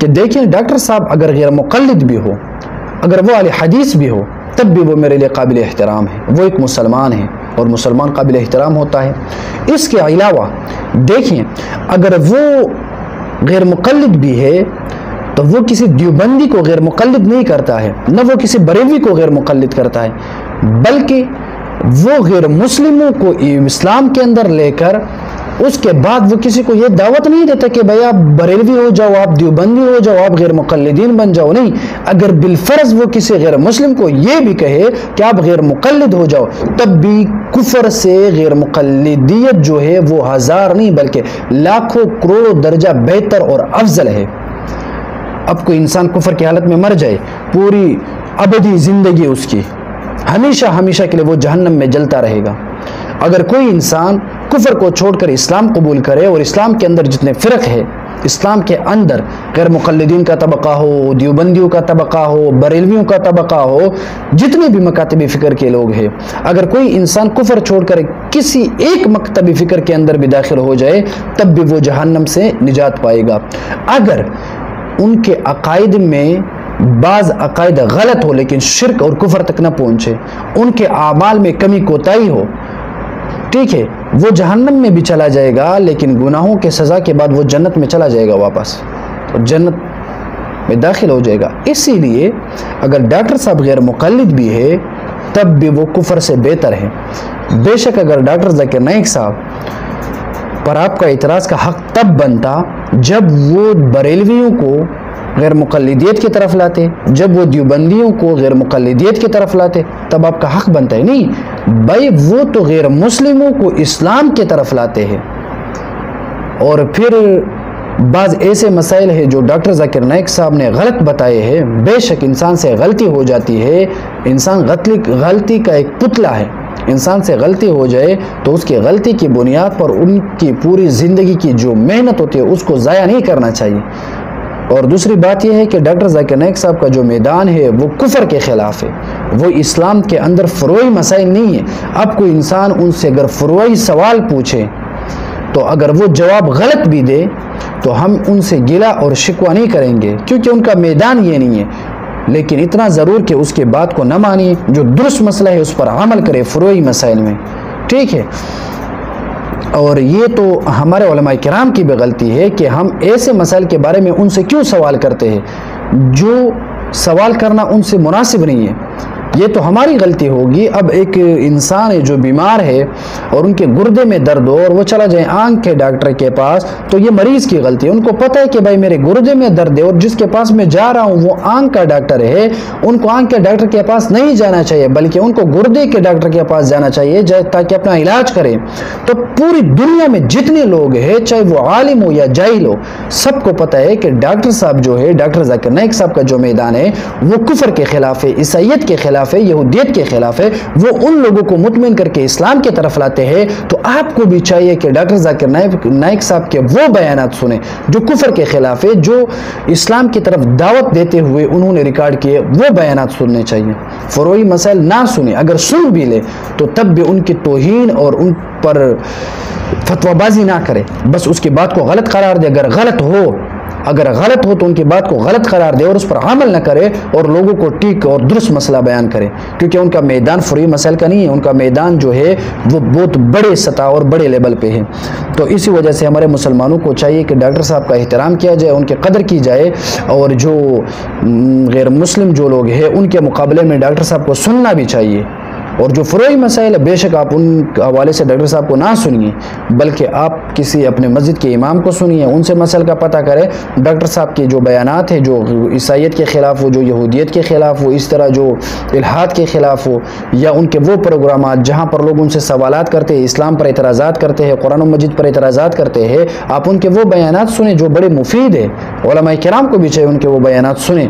کہ دیکھیں ڈاکٹر صاحب اگر غیر مقلد بھی ہو، اگر وہ اہل حدیث بھی ہو، تب بھی وہ میرے لیے قابل احترام ہے، وہ ایک مسلمان ہے اور مسلمان قابل احترام ہوتا ہے۔ اس کے علاوہ دیکھیں اگر وہ غیر مقلد بھی ہے تو وہ کسی دیوبندی کو غیر مقلد نہیں کرتا ہے، نہ وہ کسی بریلوی کو غیر مقلد کرتا ہے، بلکہ وہ غیر مسلموں کو اسلام کے اندر لے کر اس کے بعد وہ کسی کو یہ دعوت نہیں دیتا کہ بھئی آپ بریلوی ہو جاؤ، آپ دیوبندی ہو جاؤ، آپ غیر مقلدین بن جاؤ۔ نہیں، اگر بالفرض وہ کسی غیر مسلم کو یہ بھی کہے کہ آپ غیر مقلد ہو جاؤ، تب بھی کفر سے غیر مقلدیت جو ہے وہ ہزار نہیں بلکہ لاکھوں کروڑوں درجہ بہتر اور افضل ہے۔ اب کوئی انسان کفر کی حالت میں مر جائے، پوری ابدی زندگی اس کی ہمیشہ ہمیشہ کے لیے وہ جہنم میں جلتا رہے گا۔ اگر کوئی انسان کفر کو چھوڑ کر اسلام قبول کرے اور اسلام کے اندر جتنے فرق ہے، اسلام کے اندر غیر مقلدین کا طبقہ ہو، دیوبندیوں کا طبقہ ہو، بریلویوں کا طبقہ ہو، جتنے بھی مکاتب فکر کے لوگ ہیں، اگر کوئی انسان کفر چھوڑ کر کسی ایک مکتب فکر کے اندر بھی داخل ہو جائے، تب بھی وہ جہنم سے نجات پائے گا۔ اگر ان کے عقائد میں بعض عقائد غلط ہو لیکن شرک اور کفر تک نہ پہنچے، ان کے اعمال میں کمی کوتاہی ہو، ٹھیک ہے، وہ جہنم میں بھی چلا جائے گا لیکن گناہوں کے سزا کے بعد وہ جنت میں چلا جائے گا، واپس اور جنت میں داخل ہو جائے گا۔ اسی لیے اگر ڈاکٹر صاحب غیر مقلد بھی ہے تب بھی وہ کفر سے بہتر ہے۔ بے شک اگر ڈاکٹر ذاکر نائک صاحب پر آپ کا اعتراض کا حق تب بنتا جب وہ بریلویوں کو غیر مقلدیت کی طرف لاتے، جب وہ دیوبندیوں کو غیر مقلدیت کی طرف لاتے، تب آپ کا حق بنتا ہے۔ نہیں بھائی، وہ تو غیر مسلموں کو اسلام کی طرف لاتے ہیں، اور پھر بعض ایسے مسائل ہیں جو ڈاکٹر ذاکر نائک صاحب نے غلط بتائے ہیں۔ بے شک انسان سے غلطی ہو جاتی ہے، انسان غلطی کا ایک پتلا ہے، انسان سے غلطی ہو جائے تو اس کی غلطی کی بنیاد پر ان کی پوری زندگی کی جو محنت ہوتی ہے اس کو ضائع نہیں کرنا چاہیے۔ اور دوسری بات یہ ہے کہ ڈاکٹر ذاکر نائک صاحب کا جو میدان ہے وہ کفر کے خلاف ہے، وہ اسلام کے اندر فروعی مسائل نہیں ہے۔ اب کوئی انسان ان سے اگر فروعی سوال پوچھے تو اگر وہ جواب غلط بھی دے تو ہم ان سے گلہ اور شکوہ نہیں کریں گے، کیونکہ ان کا میدان یہ نہیں ہے، لیکن اتنا ضرور کہ اس کے بات کو نہ مانیے، جو درست مسئلہ ہے اس پر عمل کرے فروعی مسائل میں، ٹھیک ہے۔ اور یہ تو ہمارے علماء کرام کی بھی غلطی ہے کہ ہم ایسے مسائل کے بارے میں ان سے کیوں سوال کرتے ہیں جو سوال کرنا ان سے مناسب نہیں ہے، یہ تو ہماری غلطی ہوگی۔ اب ایک انسان ہے جو بیمار ہے اور ان کے گردے میں درد ہو اور وہ چلا جائے آنکھ کے ڈاکٹر کے پاس، تو یہ مریض کی غلطی ہے۔ ان کو پتہ ہے کہ بھائی میرے گردے میں درد ہے اور جس کے پاس میں جا رہا ہوں وہ آنکھ کا ڈاکٹر ہے، ان کو آنکھ کے ڈاکٹر کے پاس نہیں جانا چاہیے بلکہ ان کو گردے کے ڈاکٹر کے پاس جانا چاہیے تاکہ اپنا علاج کریں۔ تو پوری دنیا میں جتنے لوگ ہیں، چاہے وہ عالم ہو یا جاہل ہو، سب کو پتہ ہے کہ ڈاکٹر صاحب جو ہے، ڈاکٹر ذاکر نائک صاحب کا جو میدان ہے وہ کفر کے خلاف ہے، عیسائیت کے خلاف ہے، یہودیت کے خلاف ہے، وہ ان لوگوں کو مطمئن کر کے اسلام کی طرف لاتے ہیں۔ تو آپ کو بھی چاہیے کہ ڈاکٹر ذاکر نائک صاحب کے وہ بیانات سنیں جو کفر کے خلاف ہے، جو اسلام کی طرف دعوت دیتے ہوئے انہوں نے ریکارڈ کیے، وہ بیانات سننے چاہیے۔ فروعی مسائل نہ سنیں، اگر سن بھی لے تو تب بھی ان کی توہین اور ان پر فتوی بازی نہ کرے، بس اس کی بات کو غلط قرار دے۔ اگر غلط ہو تو ان کی بات کو غلط قرار دے اور اس پر عمل نہ کرے اور لوگوں کو ٹھیک اور درست مسئلہ بیان کرے، کیونکہ ان کا میدان فروعی مسائل کا نہیں ہے، ان کا میدان جو ہے وہ بہت بڑے سطح اور بڑے لیول پہ ہے۔ تو اسی وجہ سے ہمارے مسلمانوں کو چاہیے کہ ڈاکٹر صاحب کا احترام کیا جائے، ان کی قدر کی جائے، اور جو غیر مسلم جو لوگ ہیں ان کے مقابلے میں ڈاکٹر صاحب کو سننا بھی چاہیے۔ اور جو فروعی مسائل ہے بے شک آپ ان حوالے سے ڈاکٹر صاحب کو نہ سنیے، بلکہ آپ کسی اپنے مسجد کے امام کو سنیے، ان سے مسائل کا پتہ کریں۔ ڈاکٹر صاحب کے جو بیانات ہیں جو عیسائیت کے خلاف ہو، جو یہودیت کے خلاف ہو، اس طرح جو الحاد کے خلاف ہو، یا ان کے وہ پروگرامات جہاں پر لوگ ان سے سوالات کرتے ہیں، اسلام پر اعتراضات کرتے ہیں، قرآن و مجید پر اعتراضات کرتے ہیں، آپ ان کے وہ بیانات سنیں جو بڑے مفید ہیں۔ علماء کرام کو بھی چاہیے ان کے وہ بیانات سنیں۔